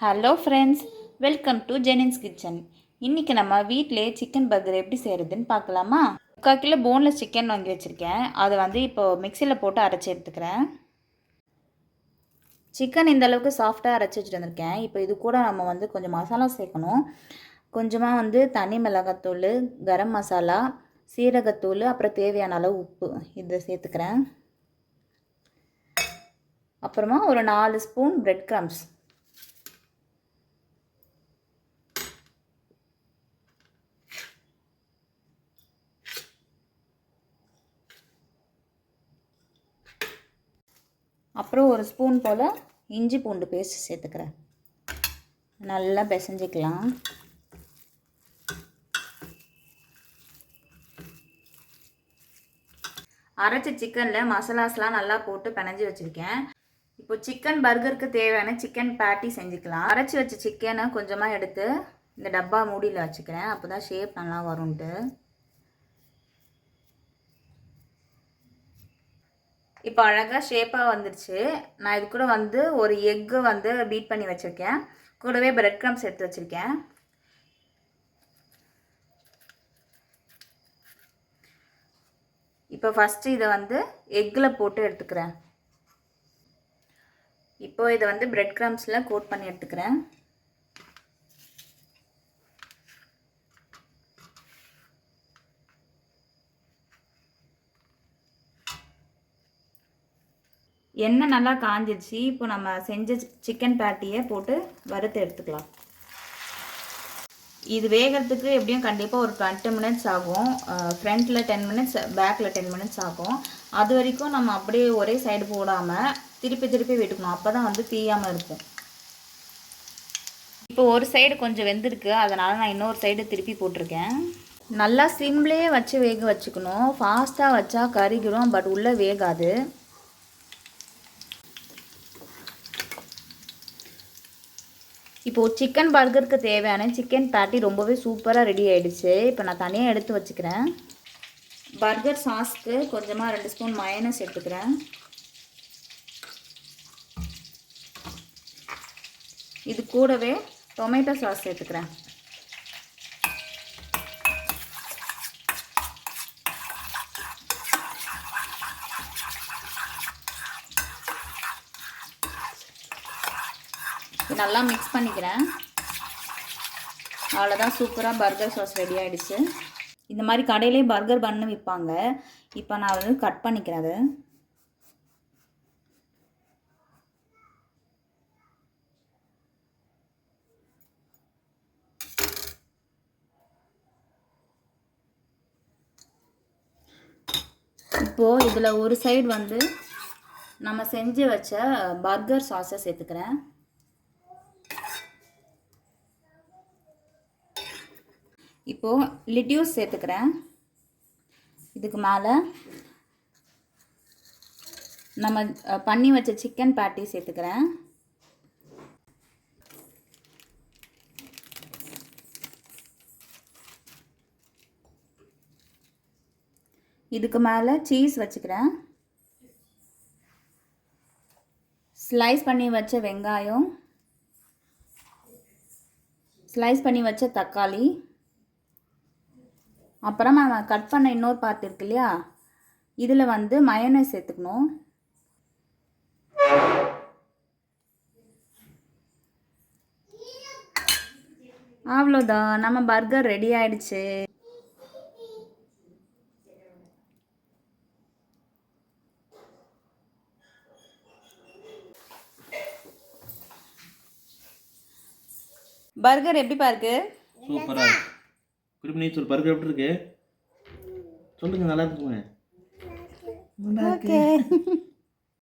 Hello friends, welcome to Jenin's kitchen. இன்றைக்கி நம்ம வீட்டிலே சிக்கன் பர்கர் எப்படி செய்கிறதுன்னு பார்க்கலாமா? 3/4 கிலோ போன்லெஸ் சிக்கன் வாங்கி வச்சுருக்கேன். அதை இப்போது மிக்சியில் போட்டு அரைச்சி எடுத்துக்கிறேன். சிக்கன் இந்த அளவுக்கு சாஃப்டாக அரைச்சி வச்சுட்டு வந்திருக்கேன். இப்போ இது கூட நம்ம கொஞ்சம் மசாலா சேர்க்கணும். கொஞ்சமாக தனி மிளகாத்தூள், கரம் மசாலா, சீரகத்தூள், அப்புறம் தேவையான அளவு உப்பு இதை சேர்த்துக்கிறேன். அப்புறமா ஒரு 4 ஸ்பூன் பிரெட் க்ரம்ஸ், அப்புறம் ஒரு ஸ்பூன் போல் இஞ்சி பூண்டு பேஸ்ட் சேர்த்துக்கிறேன். நல்லா பிசைஞ்சிக்கலாம். அரைச்ச சிக்கனில் மசாலாஸ்லாம் நல்லா போட்டு பிணைஞ்சி வச்சுருக்கேன். இப்போ சிக்கன் பர்கருக்கு தேவையான சிக்கன் பேட்டி செஞ்சுக்கலாம். அரைச்சி வச்ச சிக்கனை கொஞ்சமாக எடுத்து இந்த டப்பா மூடியில் வச்சுக்கிறேன். அப்போ தான் ஷேப் நல்லா வரும்ன்ட்டு. இப்போ அழகாக ஷேப்பாக வந்துடுச்சு. நான் இது கூட ஒரு எக்கு பீட் பண்ணி வச்சுருக்கேன். கூடவே பிரெட் க்ரம்ஸ் எடுத்து வச்சுருக்கேன். இப்போ ஃபஸ்ட்டு இதை எக்கில் போட்டு எடுத்துக்கிறேன். இப்போ இதை பிரெட் க்ரம்ஸில் கோட் பண்ணி எடுத்துக்கிறேன். எண்ணெய் நல்லா காஞ்சிடுச்சு. இப்போ நம்ம செஞ்ச சிக்கன் பேட்டியை போட்டு வறுத்து எடுத்துக்கலாம். இது வேகிறதுக்கு எப்படியும் கண்டிப்பாக ஒரு 20 மினிட்ஸ் ஆகும். ஃப்ரண்ட்டில் 10 மினிட்ஸ், பேக்கில் 10 மினிட்ஸ் ஆகும். அது வரைக்கும் நம்ம அப்படியே ஒரே சைடு போடாமல் திருப்பி திருப்பி விட்டுக்கணும். அப்போ தான் தீயாமல் இருக்கும். இப்போ ஒரு சைடு கொஞ்சம் வெந்திருக்கு, அதனால் நான் இன்னொரு சைடு திருப்பி போட்டிருக்கேன். நல்லா சிம்லேயே வச்சு வேக வச்சுக்கணும். ஃபாஸ்ட்டாக வச்சா கறிகிடும், பட் உள்ளே வேகாது. இப்போது சிக்கன் பர்கருக்கு தேவையான சிக்கன் பேட்டி ரொம்பவே சூப்பராக ரெடி ஆகிடுச்சு. இப்போ நான் தனியாக எடுத்து வச்சுக்கிறேன். பர்கர் சாஸ்க்கு கொஞ்சமாக 2 ஸ்பூன் மயோனைஸ் எடுத்துக்கிறேன். இது கூடவே டொமேட்டோ சாஸ் சேர்த்துக்கிறேன். நல்லா மிக்ஸ் பண்ணிக்கிறேன். அவ்வளோதான், சூப்பராக பர்கர் சாஸ் ரெடி ஆகிடுச்சு. இந்த மாதிரி கடையிலே பர்கர் பண்ணு விற்பாங்க. இப்போ நான் கட் பண்ணிக்கிறேன் அது. இப்போது இதில் ஒரு சைடு நம்ம செஞ்சு வச்ச பர்கர் சாஸை சேர்த்துக்கிறேன். இப்போது லிட்யூஸ் சேர்த்துக்கிறேன். இதுக்கு மேலே நம்ம பண்ணி வச்ச சிக்கன் பேட்டி சேர்த்துக்கிறேன். இதுக்கு மேலே சீஸ் வச்சுக்கிறேன். ஸ்லைஸ் பண்ணி வச்ச வெங்காயம், ஸ்லைஸ் பண்ணி வச்ச தக்காளி, அப்புறம் நம்ம கட் பண்ண இன்னொரு பார்ட் இருக்கு இல்லையா, இதில் மயோனைஸ் சேர்த்துக்கணும். அவ்வளோதான், நம்ம பர்கர் ரெடி ஆயிடுச்சு. பர்கர் எப்படி பாருக்கு? சூப்பரா இருக்கு. குருமணி சொல், பர்கர் எப்படி இருக்கு சொல்லுங்க. நல்லா இருக்குங்க. ஓகே.